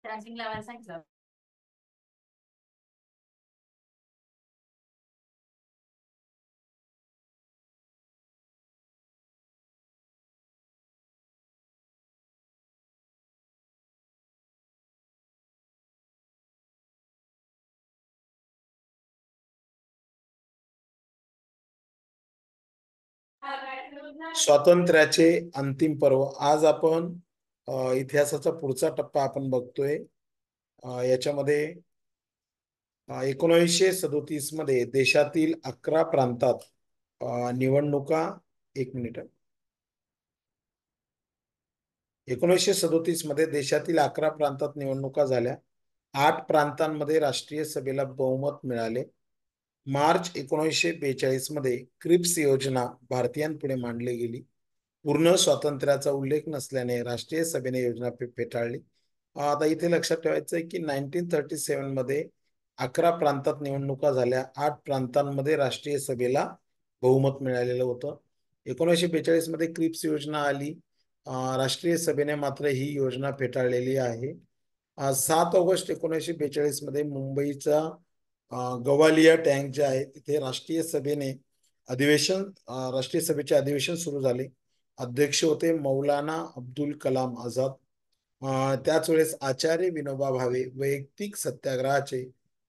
Charging लावायला सांगितलं. स्वातंत्र्याचे अंतिम पर्व. आज आपण इतिहासाचा पुढचा टप्पा आपण बघतोय. याच्यामध्ये 1937 मध्ये देशातील 11 प्रांतात निवडणुका. एक मिनिट. 1937 मध्ये देशातील 11 प्रांतात निवडणुका झाल्या. 8 प्रांतांमध्ये राष्ट्रीय सभेला बहुमत मिळाले. मार्च 1942 मध्ये क्रिप्स योजना भारतीयांपुढे मांडली गेली. पूर्ण स्वातंत्र्याचा उल्लेख नसल्याने राष्ट्रीय सभेने योजना फेटाळली. आता इथे लक्षात ठेवायचं आहे की 1937 मध्ये 11 प्रांतात निवडणुका झाल्या. 8 प्रांतांमध्ये राष्ट्रीय सभेला बहुमत मिळालेलं होतं. 1942 मध्ये क्रिप्स योजना आली. राष्ट्रीय सभेने मात्र ही योजना फेटाळलेली आहे. 7 ऑगस्ट 1942 मध्ये मुंबईचा गवालिया टँक जे आहे तिथे राष्ट्रीय सभेचे अधिवेशन सुरू झाले. अध्यक्ष होते मौलाना अब्दुल कलाम आझाद. त्याच वेळेस आचार्य विनोबा भावे वैयक्तिक सत्याग्रहाचे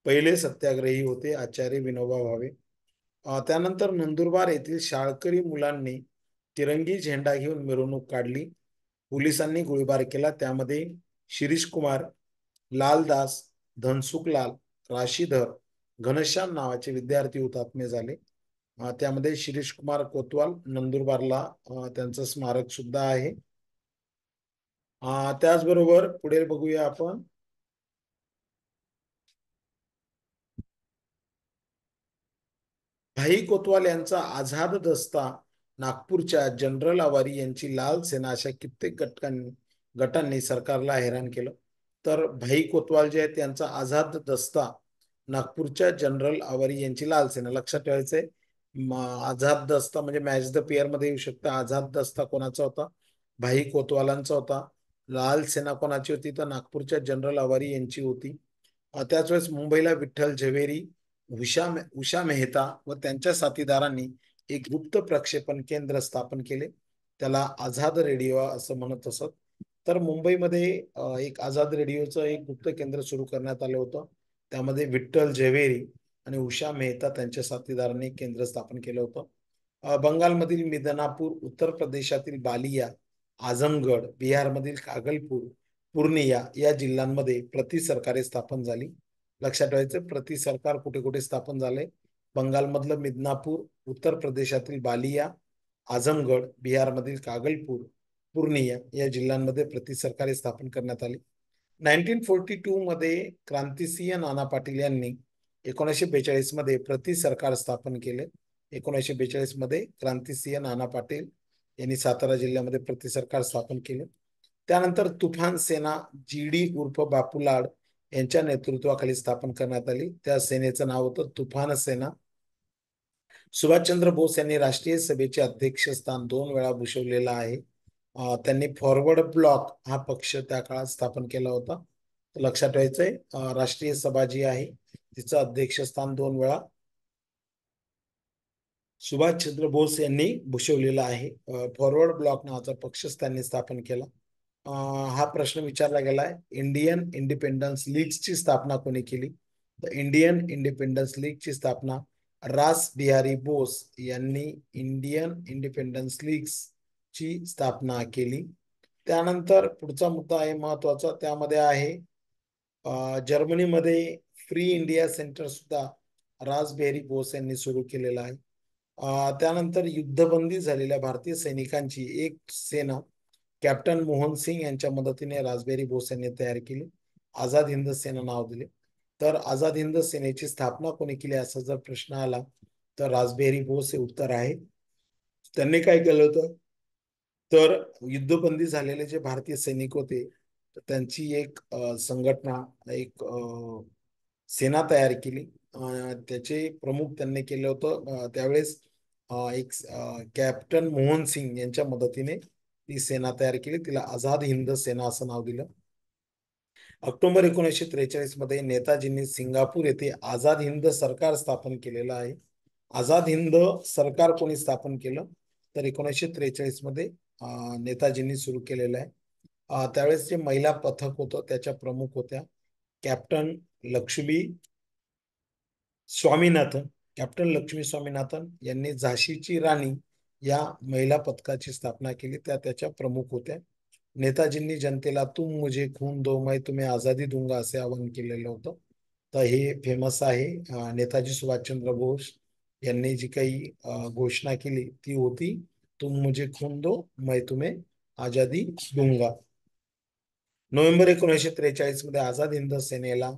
पहिले सत्याग्रही होते. आचार्य विनोबा भावे. त्यानंतर नंदुरबार येथील शाळकरी मुलांनी तिरंगी झेंडा घेऊन मिरवणूक काढली. पोलिसांनी गोळीबार केला. त्यामध्ये शिरीष कुमार, लालदास, धनसुखलाल, राशीधर, घनश्याम नावाचे विद्यार्थी हुतात्मे झाले. त्यामध्ये शिरीष कुमार कोतवाल नंदुरबारला त्यांचं स्मारक सुद्धा आहे. त्याचबरोबर पुढे बघूया आपण. भाई कोतवाल यांचा आझाद दस्ता नागपूरच्या जनरल आवारी यांची लाल सेना अशा कित्येक गटांनी सरकारला हैराण केलं. तर भाई कोतवाल जे आहेत त्यांचा आझाद दस्ता नागपूरच्या जनरल आवारी यांची लाल सेना. लक्षात ठेवायचंय आझाद दस्ता म्हणजे मॅच द पेअर मध्ये येऊ शकतं. आझाद दस्ता कोणाचा होता? भाई कोतवालांचा होता. लाल सेना कोणाची होती? तर नागपूरच्या जनरल आवारी यांची होती. त्याच वेळेस मुंबईला विठ्ठल झवेरी, उषा मेहता व त्यांच्या साथीदारांनी एक गुप्त प्रक्षेपण केंद्र स्थापन केले. त्याला आझाद रेडिओ असं म्हणत असत. तर मुंबईमध्ये एक आझाद रेडिओचं एक गुप्त केंद्र सुरू करण्यात आलं होतं. त्यामध्ये विठ्ठल झवेरी आणि उषा मेहता त्यांच्या साथीदारांनी केंद्र स्थापन केलं होतं. बंगालमधील मिदनापूर, उत्तर प्रदेशातील बालिया, आझमगड, बिहारमधील कागलपूर, पूर्णिया या जिल्ह्यांमध्ये प्रति सरकारे स्थापन झाली. लक्षात ठेवायचं प्रति सरकार कुठे कुठे स्थापन झाले? बंगालमधलं मिदनापूर, उत्तर प्रदेशातील बालिया, आझमगड, बिहारमधील कागलपूर, पूर्णिया या जिल्ह्यांमध्ये प्रति सरकारे स्थापन करण्यात आली. 1942 मध्ये क्रांतिसिंह नाना पाटील यांनी 1942 मध्ये प्रति सरकार स्थापन केले. 1942 मध्ये क्रांतिसिंह नाना पाटील यांनी सातारा जिल्ह्यामध्ये प्रति सरकार स्थापन केले. त्यानंतर तुफान सेना GD उर्फ बापूलाड यांच्या नेतृत्वाखाली स्थापन करण्यात आली. त्या सेनेचं नाव होतं तुफान सेना. सुभाषचंद्र बोस यांनी राष्ट्रीय सभेचे अध्यक्षस्थान 2 वेळा भूषवलेलं आहे. त्यांनी फॉरवर्ड ब्लॉक हा पक्ष त्या काळात स्थापन केला होता. लक्षात ठेवायचंय राष्ट्रीय सभा जी आहे तिचं अध्यक्षस्थान 2 वेळा सुभाषचंद्र बोस यांनी भूषवलेला आहे. फॉरवर्ड ब्लॉक नावाचा पक्ष त्यांनी स्थापन केला. हा प्रश्न विचारला गेलाय इंडियन इंडिपेंडन्स लीगची स्थापना कोणी केली? तर इंडियन इंडिपेंडन्स लीगची स्थापना रास बिहारी बोस यांनी इंडियन इंडिपेंडन्स लीग ची स्थापना केली. त्यानंतर पुढचा मुद्दा आहे महत्वाचा. त्यामध्ये आहे जर्मनीमध्ये फ्री इंडिया सेंटर सुद्धा रास बिहारी बोस यांनी सुरू केलेला आहे. त्यानंतर युद्धबंदी झालेल्या भारतीय सैनिकांची एक सेना कॅप्टन मोहन सिंग यांच्या मदतीने रासबिहारी बोस यांनी तयार केली. आझाद हिंद सेना नाव दिले. तर आझाद हिंद सेनेची स्थापना कोणी केली असा जर प्रश्न आला तर रासबिहारी बोस हे उत्तर आहे. त्यांनी काय केलं होतं तर युद्धबंदी झालेले जे भारतीय सैनिक होते त्यांची एक संघटना एक सेना तयार केली. त्याचे प्रमुख त्यांनी केलं होतं त्यावेळेस एक कॅप्टन मोहन सिंग यांच्या मदतीने ती सेना तयार केली. तिला आझाद हिंद सेना असं नाव दिलं. ऑक्टोबर 1943 मध्ये नेताजींनी सिंगापूर येथे आझाद हिंद सरकार स्थापन केलेलं आहे. आझाद हिंद सरकार कोणी स्थापन केलं तर 1943 मध्ये नेताजींनी सुरू केलेलं आहे. त्यावेळेस जे महिला पथक होतं त्याच्या प्रमुख होत्या कॅप्टन लक्ष्मी स्वामीनाथन. कॅप्टन लक्ष्मी स्वामीनाथन यांनी झाशीची राणी या महिला पथकाची स्थापना केली, त्या त्याच्या प्रमुख होत्या. नेताजींनी जनतेला तुम मुझे खून दो मैं तुम्हें आझादी दूंगा असे आवाहन केलेलं होतं. तर हे फेमस आहे. नेताजी सुभाषचंद्र बोस यांनी जी काही घोषणा केली ती होती तुम मुझे खून दो मैं तुम्हें आझादी दूंगा. नोव्हेंबर 1943 मध्ये आझाद हिंद सेनेला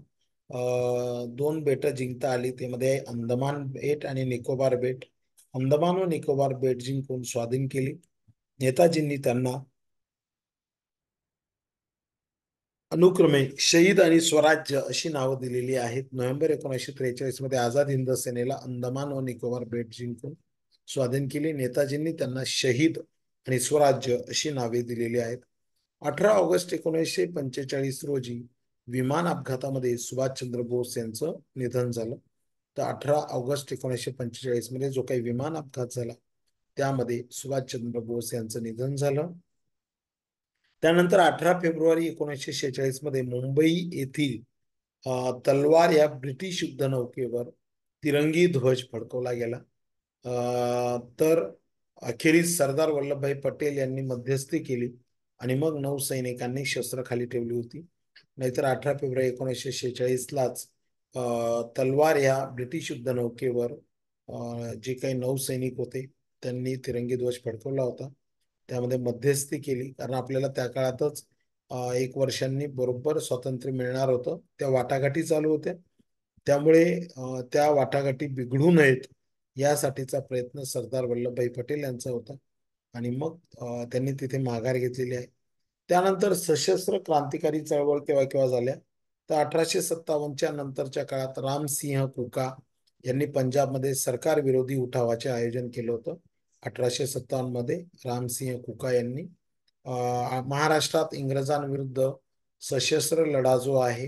दोन बेट जिंकता आली. त्यामध्ये अंदमान बेट आणि निकोबार बेट. अंदमान व निकोबार बेट जिंकून स्वाधीन केली. नेताजींनी त्यांना अनुक्रमे शहीद आणि स्वराज्य अशी नावं दिलेली आहेत. नोव्हेंबर 1943 मध्ये आझाद हिंद सेनेला अंदमान व निकोबार बेट जिंकून स्वाधीन केली. नेताजींनी त्यांना शहीद आणि स्वराज्य अशी नावे दिलेली आहेत. 18 ऑगस्ट 1945 रोजी विमान अपघातामध्ये सुभाषचंद्र बोस यांचं निधन झालं. तर 18 ऑगस्ट 1945 मध्ये जो काही विमान अपघात झाला त्यामध्ये सुभाषचंद्र बोस यांचं निधन झालं. त्यानंतर 18 फेब्रुवारी 1946 मध्ये मुंबई येथील तलवार या ब्रिटिश युद्धनौकेवर तिरंगी ध्वज फडकवला गेला. तर अखेरीस सरदार वल्लभभाई पटेल यांनी मध्यस्थी केली आणि मग नौसैनिकांनी शस्त्र खाली ठेवली होती. नाहीतर 18 फेब्रुवारी 1946लाच तलवार या ब्रिटिश युद्धनौकेवर जे काही नौसैनिक होते त्यांनी तिरंगी ध्वज फडकवला होता. त्यामध्ये मध्यस्थी केली कारण आपल्याला त्या काळातच 1 वर्षांनी बरोबर स्वातंत्र्य मिळणार होतं. त्या वाटाघाटी चालू होत्या. त्यामुळे त्या वाटाघाटी बिघडू नयेत यासाठीचा प्रयत्न सरदार वल्लभभाई पटेल यांचा होता आणि मग त्यांनी तिथे माघार घेतलेली आहे. त्यानंतर सशस्त्र क्रांतिकारी चळवळ केव्हा केव्हा झाल्या तर 1857च्या नंतरच्या काळात रामसिंह कुका यांनी पंजाबमध्ये सरकार विरोधी उठावाचे आयोजन केलं होतं. 1857 मध्ये रामसिंह कुका यांनी महाराष्ट्रात इंग्रजांविरुद्ध सशस्त्र लढा जो आहे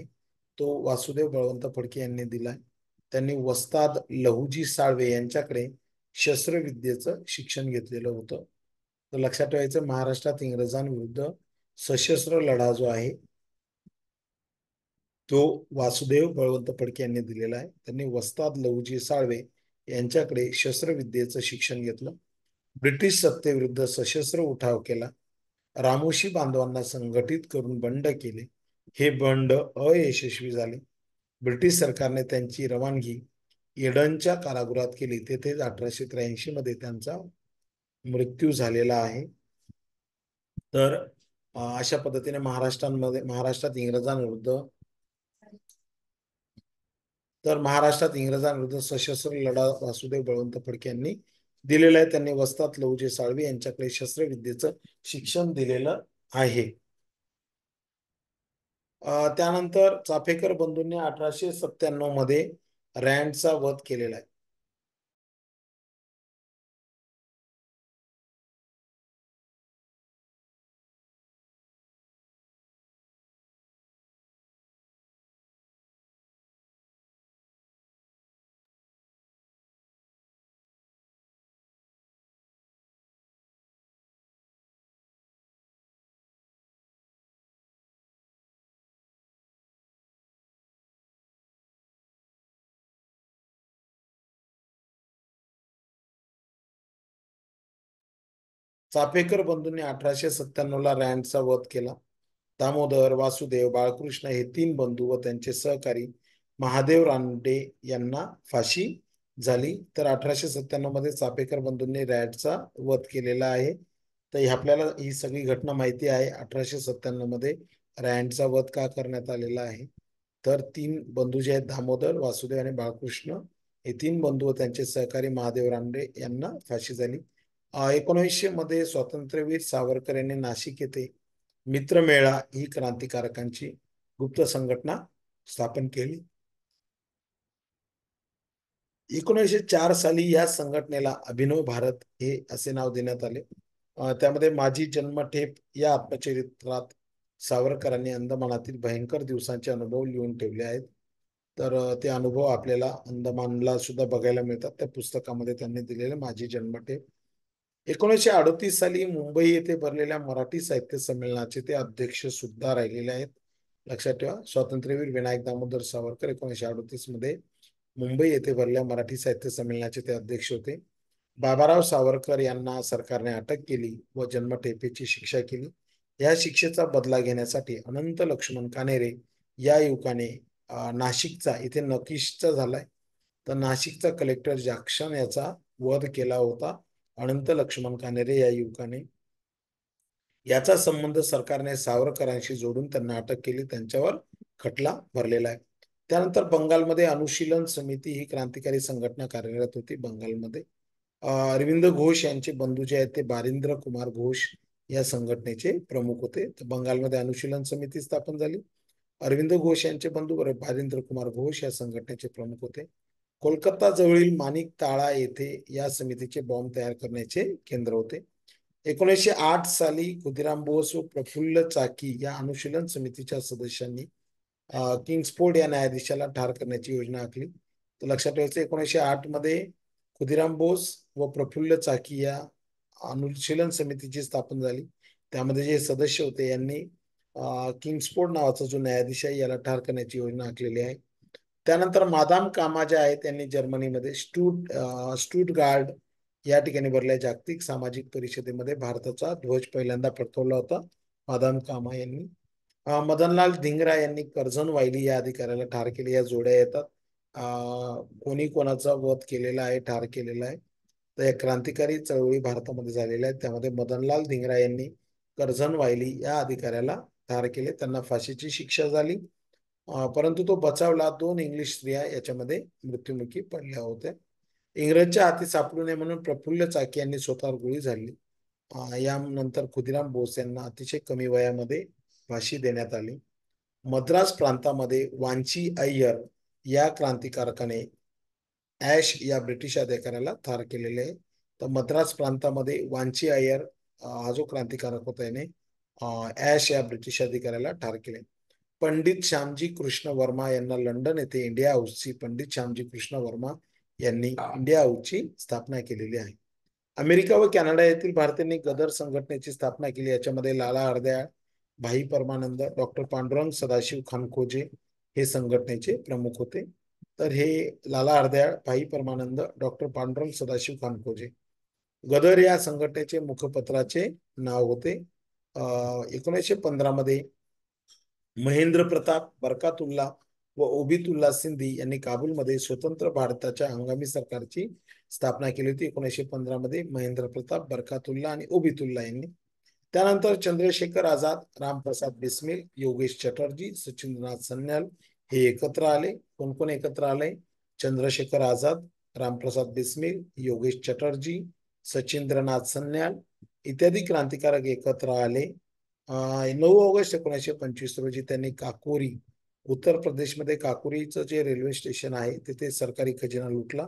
तो वासुदेव बळवंत फडके यांनी दिलाय. त्यांनी वस्ताद लहुजी साळवे यांच्याकडे शस्त्रविद्येचं शिक्षण घेतलेलं होतं. तर लक्षात ठेवायचं महाराष्ट्रात इंग्रजांविरुद्ध सशस्त्र लढा जो आहे तो वासुदेव बळवंत फडके यांनी दिलेला आहे. त्यांनी वस्ताद लहुजी साळवे यांच्याकडे शस्त्रविद्येचं शिक्षण घेतलं. ब्रिटिश सत्तेविरुद्ध सशस्त्र उठाव केला. रामोशी बांधवांना संघटित करून बंड केले. हे बंड अयशस्वी झाले. ब्रिटिश सरकारने त्यांची रवानगी एडनच्या कारागृहात केली. तेथे 1883 मध्ये त्यांचा मृत्यू झालेला आहे. तर अशा पद्धतीने महाराष्ट्रात इंग्रजांविरुद्ध सशस्त्र लढा वासुदेव बळवंत फडके यांनी दिलेला आहे. त्यांनी वस्ताद लहुजी साळवे यांच्याकडे शस्त्रविद्येचं शिक्षण दिलेलं आहे. त्यानंतर चाफेकर बंधूंनी 1897 मध्ये रँडचा वध केलेला आहे. चाफेकर बंधूंनी 1897ला रँडचा वध केला. दामोदर, वासुदेव, बाळकृष्ण हे 3 बंधू व त्यांचे सहकारी महादेव रानडे यांना फाशी झाली. तर 1897 मध्ये चाफेकर बंधूंनी रँडचा वध केलेला आहे. तर आपल्याला ही सगळी घटना माहिती आहे. 1897 मध्ये रँडचा वध का करण्यात आलेला आहे तर 3 बंधू जे आहेत दामोदर, वासुदेव आणि बाळकृष्ण हे 3 बंधू व त्यांचे सहकारी महादेव रानडे यांना फाशी झाली. 1900 मध्ये स्वातंत्र्यवीर सावरकर यांनी नाशिक येथे मित्रमेळा ही क्रांतिकारकांची गुप्त संघटना स्थापन केली. 1904 साली या संघटनेला अभिनव भारत हे असे नाव देण्यात आले. त्यामध्ये माझी जन्मठेप या आत्मचरित्रात सावरकरांनी अंदमानातील भयंकर दिवसांचे अनुभव लिहून ठेवले आहेत. तर ते अनुभव आपल्याला अंदमानला सुद्धा बघायला मिळतात त्या पुस्तकामध्ये त्यांनी दिलेले माझी जन्मठेप. 1938 साली मुंबई येथे भरलेल्या मराठी साहित्य संमेलनाचे ते अध्यक्ष सुद्धा राहिलेले आहेत. लक्षात ठेवा, स्वातंत्र्यवीर विनायक दामोदर सावरकर 1938 मध्ये मुंबई येथे भरलेल्या मराठी साहित्य संमेलनाचे ते अध्यक्ष होते. बाबाराव सावरकर यांना सरकारने अटक केली व जन्मठेपेची शिक्षा केली. या शिक्षेचा बदला घेण्यासाठी अनंत लक्ष्मण कानेरे या युवकाने नाशिकचा, इथे नकीशचा झालाय, तर नाशिकचा कलेक्टर जॅक्सन याचा वध केला होता. अनंत लक्ष्मण कानेरे या युवकाने. याचा संबंध सरकारने सावरकरांशी जोडून त्यांना अटक केली, त्यांच्यावर खटला भरलेला आहे. त्यानंतर बंगालमध्ये अनुशीलन समिती ही क्रांतिकारी संघटना कार्यरत होती बंगालमध्ये. अरविंद घोष यांचे बंधू जे आहेत ते बारिंद्र कुमार घोष या संघटनेचे प्रमुख होते. तर बंगालमध्ये अनुशीलन समिती स्थापन झाली. अरविंद घोष यांचे बंधू बारिंद्र कुमार घोष या संघटनेचे प्रमुख होते. कोलकाता जवळील माणिक ताळा येथे या समितीचे बॉम्ब तयार करण्याचे केंद्र होते. 1908 साली खुदिराम बोस व प्रफुल्ल चाकी या अनुशीलन समितीच्या सदस्यांनी किंग्सफोर्ड या न्यायाधीशाला ठार करण्याची योजना आखली. तर लक्षात ठेवायचं, 1908 मध्ये खुदिराम बोस व प्रफुल्ल चाकी या अनुशीलन समितीची स्थापन झाली. त्यामध्ये जे सदस्य होते यांनी किंग्सफोर्ड नावाचा जो न्यायाधीश आहे याला ठार करण्याची योजना आखलेली आहे. त्यानंतर मादाम कामा ज्या आहेत त्यांनी जर्मनीमध्ये स्टुटगार्ड या ठिकाणी भरलेल्या जागतिक सामाजिक परिषदेमध्ये भारताचा ध्वज पहिल्यांदा फडकवला होता मादाम कामा यांनी. मदनलाल धिंगरा यांनी कर्झन वायली या अधिकाऱ्याला ठार केले. या जोड्या येतात. कोणी कोणाचा वध केलेला आहे, ठार केलेला आहे. तर या क्रांतिकारी चळवळी भारतामध्ये झालेल्या आहेत. त्यामध्ये मदनलाल धिंगरा यांनी कर्झन वायली या अधिकाऱ्याला ठार केले, त्यांना फाशीची शिक्षा झाली. परंतु तो बचावला. 2 इंग्लिश स्त्रिया याच्यामध्ये मृत्युमुखी पडल्या होत्या. इंग्रजच्या हाती सापडू नये म्हणून प्रफुल्ल चाकी यांनी स्वतःवर गोळी झाडली. यानंतर खुदिराम बोस यांना अतिशय कमी वयामध्ये फाशी देण्यात आली. मद्रास प्रांतामध्ये वांची अय्यर या क्रांतिकारकाने ऍश या ब्रिटिश अधिकाऱ्याला ठार केलेले आहे. तर मद्रास प्रांतामध्ये वांची अय्यर हा जो क्रांतिकारक होता याने ऍश या ब्रिटिश अधिकाऱ्याला ठार केले. पंडित श्यामजी कृष्ण वर्मा यांना लंडन येथे इंडिया हाऊसची पंडित श्यामजी कृष्ण वर्मा यांनी इंडिया हाऊसची स्थापना केलेली आहे. अमेरिका व कॅनडा येथील भारतीयांनी गदर संघटनेची स्थापना केली. याच्यामध्ये लाला हरदयाळ, भाई परमानंद, डॉक्टर पांडुरंग सदाशिव खानखोजे हे संघटनेचे प्रमुख होते. तर हे लाला हरदयाळ, भाई परमानंद, डॉक्टर पांडुरंग सदाशिव खानखोजे. गदर या संघटनेचे मुखपत्राचे नाव होते. 1915 मध्ये महेंद्र प्रताप, बरकातुल्ला व ओबितुल्ला सिंधी यांनी काबूलमध्ये स्वतंत्र भारताच्या हंगामी सरकारची स्थापना केली होती. 1915 मध्ये महेंद्र प्रताप, बरकातुल्ला आणि ओबितुल्ला यांनी. त्यानंतर चंद्रशेखर आझाद, रामप्रसाद बिस्मिल, योगेश चटर्जी, सचिंद्रनाथ सन्याल हे एकत्र आले. कोण कोण एकत्र आले? चंद्रशेखर आझाद, रामप्रसाद बिस्मिल, योगेश चटर्जी, सचिंद्रनाथ सन्याल इत्यादी क्रांतिकारक एकत्र आले. 9 ऑगस्ट 1925 रोजी त्यांनी काकोरी, उत्तर प्रदेशमध्ये काकोरीचं जे रेल्वे स्टेशन आहे तिथे सरकारी खजिना लुटला.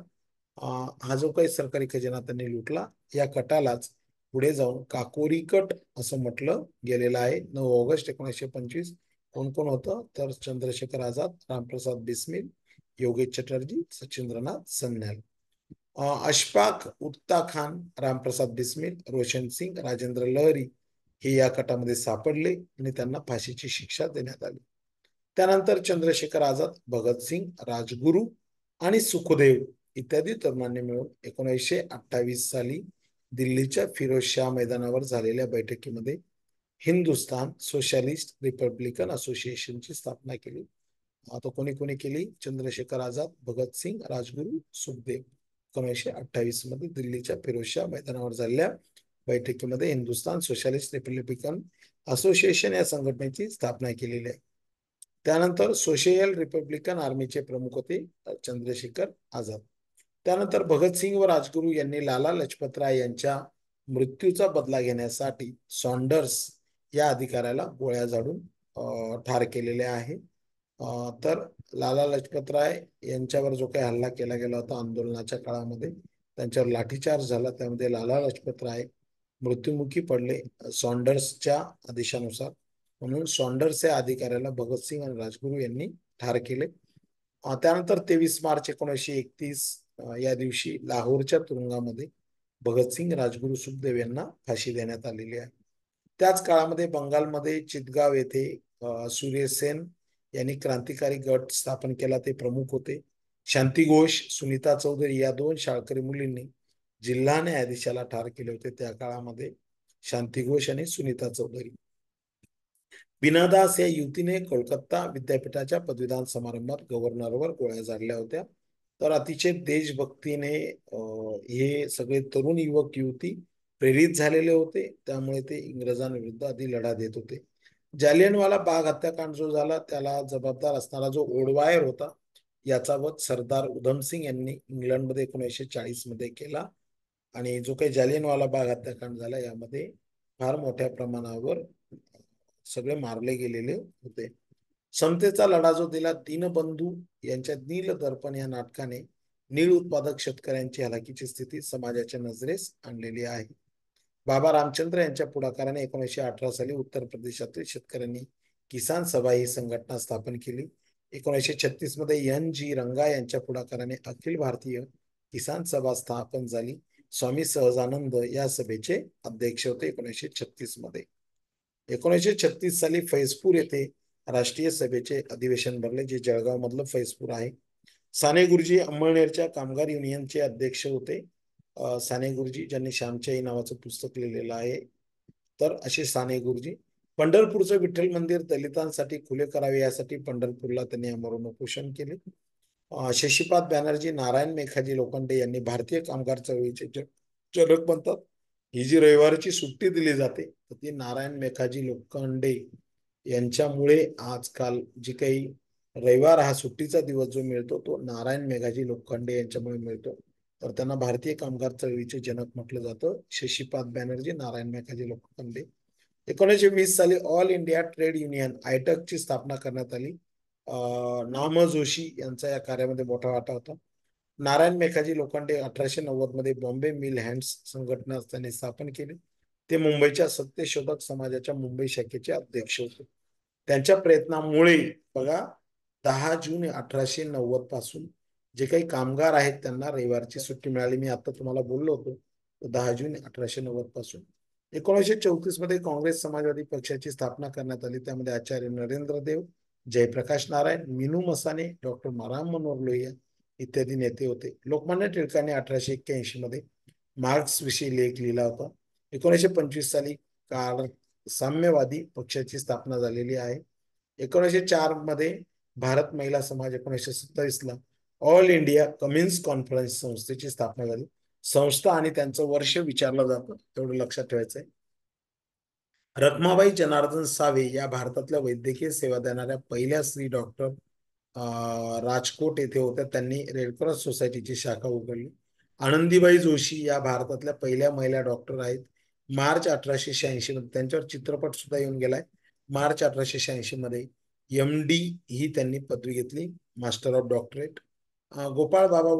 हा जो काही सरकारी खजिना त्यांनी लुटला या कटालाच पुढे जाऊन काकोरी कट असं म्हटलं गेलेलं आहे. 9 ऑगस्ट 1925. कोण कोण होतं? तर चंद्रशेखर आझाद, रामप्रसाद बिस्मिल, योगेश चटर्जी, सचिंद्रनाथ सन्याल. अशफाक उत्ता खान, रामप्रसाद बिस्मिल, रोशन सिंग, राजेंद्र लहरी हे या कटामध्ये सापडले आणि त्यांना फाशीची शिक्षा देण्यात आली. त्यानंतर चंद्रशेखर आझाद, भगतसिंग, राजगुरू आणि सुखदेव इत्यादी तरुणांनी मिळून 1928 साली दिल्लीच्या फिरोजशाह मैदानावर झालेल्या बैठकीमध्ये हिंदुस्थान सोशलिस्ट रिपब्लिकन असोसिएशनची स्थापना केली. आता कोणी कोणी केली? चंद्रशेखर आझाद, भगतसिंग, राजगुरू, सुखदेव. 1928 मध्ये दिल्लीच्या फिरोजशाह मैदानावर झालेल्या बैठकीमध्ये हिंदुस्थान सोशलिस्ट रिपब्लिकन असोसिएशन या संघटनेची स्थापना केलेली आहे. त्यानंतर सोशियल रिपब्लिकन आर्मीचे प्रमुख होते चंद्रशेखर आझाद. त्यानंतर भगतसिंग व राजगुरू यांनी लाला लजपतराय यांच्या मृत्यूचा बदला घेण्यासाठी सॉन्डर्स या अधिकाऱ्याला गोळ्या झाडून ठार केलेले आहे. तर लाला लजपतराय यांच्यावर जो काही हल्ला केला गेला होता आंदोलनाच्या काळामध्ये, त्यांच्यावर लाठीचार्ज झाला. त्यामध्ये लाला लजपतराय मृत्युमुखी पडले सॉन्डर्सच्या आदेशानुसार. म्हणून सॉन्डर्स या अधिकाऱ्याला भगतसिंग आणि राजगुरू यांनी ठार केले. त्यानंतर 23 मार्च 1931 या दिवशी लाहोरच्या तुरुंगामध्ये भगतसिंग, राजगुरू, सुखदेव यांना फाशी देण्यात आलेली आहे. त्याच काळामध्ये बंगालमध्ये चितगाव येथे सूर्य सेन यांनी क्रांतिकारी गट स्थापन केला, ते प्रमुख होते. शांती घोष, सुनीता चौधरी या 2 शाळकरी मुलींनी जिल्हा न्यायाधीशाला ठार केले होते त्या काळामध्ये, शांती घोष आणि सुनीता चौधरी. बीना दास या युवतीने कोलकाता विद्यापीठाच्या पदवीदान समारंभात गव्हर्नरवर गोळ्या झाडल्या होत्या. तर अतिशय देशभक्तीने हे सगळे तरुण युवक युवती प्रेरित झालेले होते, त्यामुळे ते इंग्रजांविरुद्ध आधी लढा देत होते. जालियनवाला बाग हत्याकांड जो झाला त्याला जबाबदार असणारा जो ओडवायर होता, याचा वध सरदार उधमसिंग यांनी इंग्लंडमध्ये 1940 मध्ये केला. आणि जो काही जालियनवाला बाग हत्याकांड झाला यामध्ये फार मोठ्या प्रमाणावर सगळे मारले गेलेले होते. समतेचा लढा जो दिला दीनबंधू यांच्या नील दर्पण या नाटकाने नील उत्पादक शेतकऱ्यांची हलाखीची स्थिती समाजाच्या नजरेस आणलेली आहे. बाबा रामचंद्र यांच्या पुढाकाराने 1918 साली उत्तर प्रदेशातील शेतकऱ्यांनी किसान सभा ही संघटना स्थापन केली. 1936 मध्ये NG रंगा यांच्या पुढाकाराने अखिल भारतीय किसान सभा स्थापन झाली. स्वामी सहजानंद या सभेचे अध्यक्ष होते 1936 मध्ये. 1936 साली फैजपूर येथे राष्ट्रीय सभेचे अधिवेशन भरले, जे जळगाव मधलं फैजपूर आहे. साने गुरुजी अंमळनेरच्या कामगार युनियनचे अध्यक्ष होते. साने गुरुजी ज्यांनी श्यामची नावाचं पुस्तक लिहिलेलं आहे, तर असे साने गुरुजी. पंढरपूरचं विठ्ठल मंदिर दलितांसाठी खुले करावे यासाठी पंढरपूरला त्यांनी आमरण उपोषण केले. शशीपाद बॅनर्जी, नारायण मेघाजी लोखंडे यांनी भारतीय कामगार चळवळीचे जनक बनतात. ही जी रविवारची सुट्टी दिली जाते तर ती नारायण मेघाजी लोखंडे यांच्यामुळे आजकाल जी काही रविवार हा सुट्टीचा दिवस जो मिळतो तो नारायण मेघाजी लोखंडे यांच्यामुळे मिळतो. तर त्यांना भारतीय कामगार चळवळीचे जनक म्हटलं जातं, शशीपाद बॅनर्जी, नारायण मेघाजी लोखंडे. 1920 साली ऑल इंडिया ट्रेड युनियन आयटकची स्थापना करण्यात आली. नाम जोशी यांचा या कार्यामध्ये मोठा वाटा होता. नारायण मेघाजी लोखंडे 1890 मध्ये बॉम्बे मिल हँड्स संघटना त्यांनी स्थापन केली. ते मुंबईच्या सत्यशोधक समाजाच्या मुंबई शाखेचे अध्यक्ष होते. त्यांच्या प्रयत्नामुळे बघा 10 जून 1890 पासून जे काही कामगार आहेत त्यांना रविवारची सुट्टी मिळाली. मी आता तुम्हाला बोललो होतो 10 जून 1890 पासून. 1934 मध्ये काँग्रेस समाजवादी पक्षाची स्थापना करण्यात आली. त्यामध्ये आचार्य नरेंद्र देव, जयप्रकाश नारायण, मीनू मसाने, डॉक्टर राम मनोहर लोहिया इत्यादी नेते होते. लोकमान्य टिळकांनी 1881 मध्ये मार्क्स विषयी लेख लिहिला होता. 1925 साली साम्यवादी पक्षाची स्थापना झालेली आहे. 1904 मध्ये भारत महिला समाज, 1927 ला ऑल इंडिया कम्युनिस्ट कॉन्फरन्स संस्थेची स्थापना झाली. संस्था आणि त्यांचं वर्ष विचारलं जातं, तेवढं लक्षात ठेवायचंय. रखमाबाई जनार्दन सावे या भारतातल्या वैद्यकीय सेवा देणाऱ्या पहिल्या स्त्री डॉक्टर राजकोट येथे होत्या. त्यांनी रेडक्रॉस सोसायटीची शाखा उघडली. आनंदीबाई जोशी या भारतातल्या पहिल्या महिला डॉक्टर आहेत. मार्च 1886 मध्ये त्यांच्यावर चित्रपट सुद्धा येऊन गेलाय. मार्च 1886 मध्ये MD ही त्यांनी पदवी घेतली, मास्टर ऑफ डॉक्टरेट. गोपाळ बाबा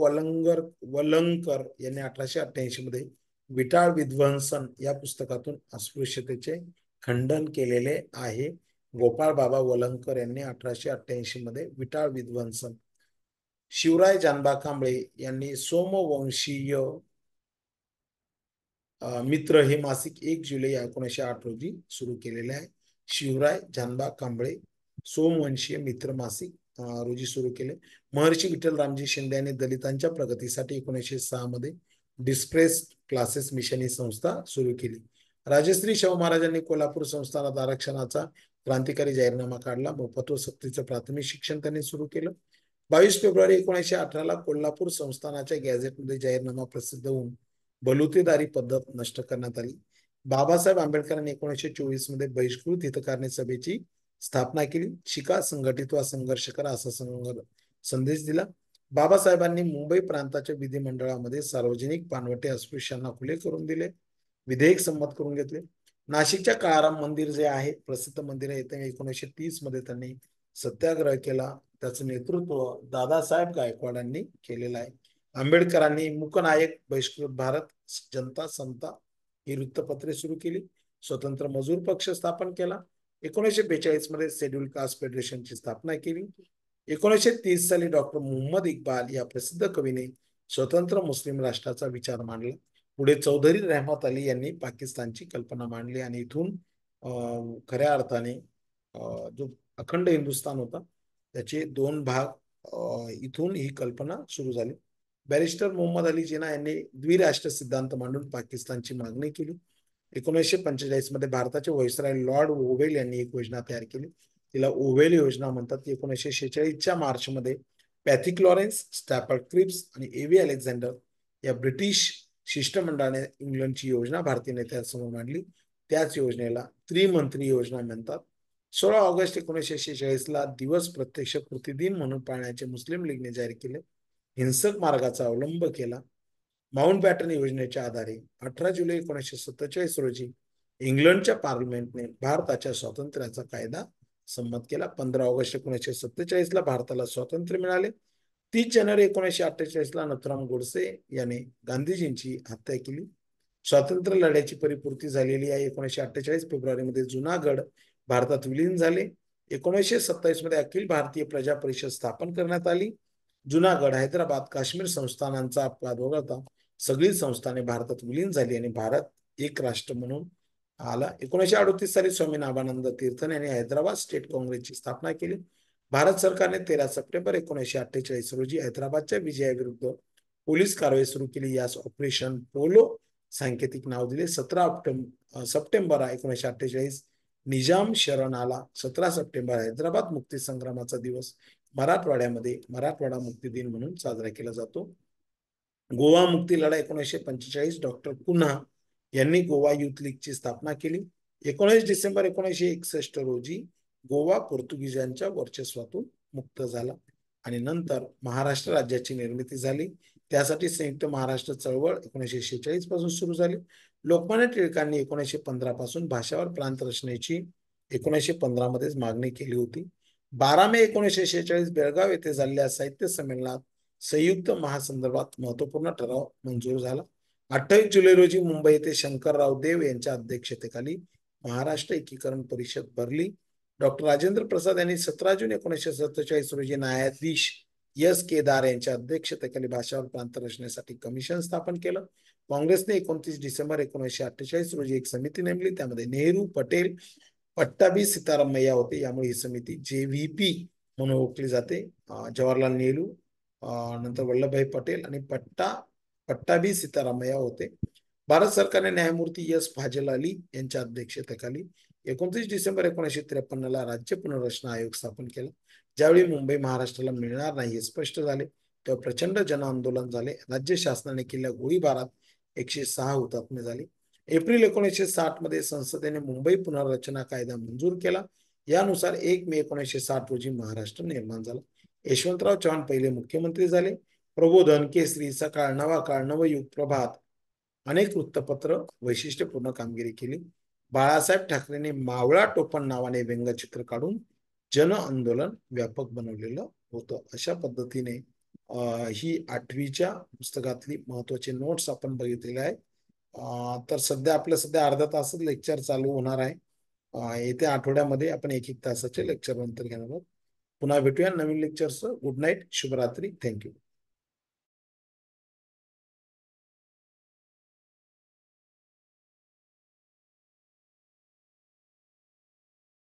वलंकर यांनी 1888 मध्ये विटाळ विध्वंसन या पुस्तकातून अस्पृश्यतेचे खंडन केलेले आहे. गोपाळ बाबा वलंकर यांनी 1888 मध्ये विटाळ विध्वंसन. शिवराय जानबा कांबळे यांनी सोमवंशीय मित्र हे मासिक 1 जुलै 1908 रोजी सुरू केलेले आहे. शिवराय जानबा कांबळे सोमवंशीय मित्र मासिक रोजी सुरू केले. महर्षी विठ्ठल रामजी शिंदे यांनी दलितांच्या प्रगतीसाठी 1906 मध्ये डिस्प्रेस्ड क्लासेस मिशन ही संस्था सुरू केली. राजश्री शाहू महाराजांनी कोल्हापूर संस्थानात आरक्षणाचा क्रांतिकारी जाहीरनामा काढला. मोफत व सक्तीचं प्राथमिक शिक्षण त्यांनी सुरू केलं. 22 फेब्रुवारी 1918 ला कोल्हापूर संस्थानाच्या गॅझेटमध्ये जाहीरनामा प्रसिद्ध होऊन बलुतेदारी पद्धत नष्ट करण्यात आली. बाबासाहेब आंबेडकरांनी 1924 मध्ये बहिष्कृत हितकारणी सभेची स्थापना केली. शिका, संघटित वा संघर्ष करा असा संदेश दिला. बाबासाहेबांनी मुंबई प्रांताच्या विधिमंडळामध्ये सार्वजनिक पानवटे अस्पृश्यांना खुले करून दिले. विधेयक संमत करून घेतले. नाशिकच्या काळाराम मंदिर जे आहे प्रसिद्ध मंदिर आहे, 1930 मध्ये त्यांनी सत्याग्रह केला. त्याचं नेतृत्व दादासाहेब गायकवाडांनी केलेलं आहे. आंबेडकरांनी मूकनायक, बहिष्कृत भारत, जनता समता ही वृत्तपत्रे सुरू केली. स्वतंत्र मजूर पक्ष स्थापन केला. 1942 मध्ये शेड्यूल कास्ट फेडरेशनची स्थापना केली. 1930 साली डॉक्टर मुहम्मद इक्बाल या प्रसिद्ध कवीने स्वतंत्र मुस्लिम राष्ट्राचा विचार मांडला. पुढे चौधरी रहमत अली यांनी पाकिस्तानची कल्पना मांडली आणि इथून खऱ्या अर्थाने जो अखंड हिंदुस्थान होता त्याचे दोन भाग इथून ही कल्पना सुरू झाली. बॅरिस्टर मोहम्मद अली जिना यांनी द्विराष्ट्र सिद्धांत मांडून पाकिस्तानची मागणी केली. 1945 मध्ये भारताचे व्हाईसरॉय लॉर्ड ओवेल यांनी एक योजना तयार केली, तिला ओवेल योजना म्हणतात. 1946च्या मार्चमध्ये पॅथिक लॉरेन्स, स्टॅफर्ड क्रिप्स आणि एव्ही अलेक्झांडर या ब्रिटिश शिष्टमंडळाने इंग्लंडची योजना भारतीय नेत्यांसमोर मांडली. त्याच योजनेला त्रिमंत्री योजना म्हणतात. 16 ऑगस्ट 1946ला दिवस प्रत्यक्ष कृती दिन म्हणून पाळण्याचे मुस्लिम लीगने जाहीर केले. हिंसक मार्गाचा अवलंब केला. माउंट बॅटन योजनेच्या आधारे 18 जुलै 1947 रोजी इंग्लंडच्या पार्लमेंटने भारताच्या स्वातंत्र्याचा कायदा संमत केला. 15 ऑगस्ट 1947ला भारताला स्वातंत्र्य मिळाले. 30 जानेवारी 1948ला नथुराम गोडसे याने गांधीजींची हत्या केली. स्वातंत्र्य लढ्याची परिपूर्ती झालेली आहे. 1948 फेब्रुवारीमध्ये जुनागड भारतात विलीन झाले. 1927 मध्ये अखिल भारतीय प्रजा परिषद स्थापन करण्यात आली. जुनागड, हैदराबाद, काश्मीर संस्थानांचा अपवाद वगळता सगळी संस्थाने भारतात विलीन झाली आणि भारत एक राष्ट्र म्हणून आला. 1938 साली स्वामी नाभानंद तीर्थन यांनी हैदराबाद स्टेट काँग्रेसची स्थापना केली. भारत सरकारने 13 सप्टेंबर 1948 रोजी हैदराबादच्या विजयाविरुद्ध पोलीस कारवाई सुरू केली. यास ऑपरेशन पोलो सांकेतिक नाव दिले. 17 सप्टेंबर 1948 निजाम शरण आला. 17 सप्टेंबर हैदराबाद मुक्ती संग्रामाचा दिवस मराठवाड्यामध्ये मराठवाडा मुक्ती दिन म्हणून साजरा केला जातो. गोवा मुक्ती लढा 1945 डॉक्टर कुन्हा यांनी गोवा युथ लीगची स्थापना केली. 19 डिसेंबर 1961 रोजी गोवा पोर्तुगीजांच्या वर्चस्वातून मुक्त झाला आणि नंतर महाराष्ट्र राज्याची निर्मिती झाली. त्यासाठी संयुक्त महाराष्ट्र चळवळ 1946 पासून सुरू झाली. लोकमान्य टिळकांनी 1915 पासून भाषावर प्रांत रचनेची 1915 मध्येच मागणी केली होती. 12 मे 1946 बेळगाव येथे झालेल्या साहित्य संमेलनात संयुक्त महासंदर्भात महत्वपूर्ण ठराव मंजूर झाला. 28 जुलै रोजी मुंबई येथे शंकरराव देव यांच्या अध्यक्षतेखाली महाराष्ट्र एकीकरण परिषद भरली. डॉक्टर राजेंद्र प्रसाद यांनी 17 जून 1947 रोजी न्यायाधीश एस केदार यांच्या अध्यक्षतेखाली भाषावर प्रांत रचनेसाठी कमिशन स्थापन केलं. काँग्रेसने 29 डिसेंबर 1948 रोजी एक समिती नेमली. त्यामध्ये नेहरू, पटेल, पट्टाभी सीतारामय्या होते. यामुळे ही समिती JVP म्हणून ओळखली जाते. जवाहरलाल नेहरू, नंतर वल्लभभाई पटेल आणि पट्टाभी सीतारामय्या होते. भारत सरकारने न्यायमूर्ती एस फाजल अली यांच्या अध्यक्षतेखाली 29 डिसेंबर 1953ला राज्य पुनर्रचना आयोग स्थापन केला. ज्यावेळी मुंबई महाराष्ट्राला मिळणार नाही हे स्पष्ट झाले तेव्हा प्रचंड जनआंदोलन झाले. राज्य शासनाने केलेल्या गोळीबारात 106 हुतात्मे झाले. एप्रिल 1960 मध्ये संसदेने मुंबई पुनर्रचना कायदा मंजूर केला. यानुसार 1 मे 1960 रोजी महाराष्ट्र निर्माण झाला. यशवंतराव चव्हाण पहिले मुख्यमंत्री झाले. प्रबोधन, केसरी, सकाळ, नवाकाळ, नवयुग, प्रभात अनेक वृत्तपत्र वैशिष्ट्यपूर्ण कामगिरी केली. बाळासाहेब ठाकरेंनी मावळा टोपण नावाने व्यंगचित्र काढून जन आंदोलन व्यापक बनवलेलं होतं. अशा पद्धतीने ही 8वीच्या पुस्तकातली महत्वाची नोट्स आपण बघितलेल्या आहे. तर सध्या अर्धा तास लेक्चर चालू होणार आहे. येत्या आठवड्यामध्ये आपण 1-1 तासाचे लेक्चर नंतर घेणार आहोत. पुन्हा भेटूया नवीन लेक्चरचं. गुड नाईट, शुभरात्री, थँक्यू.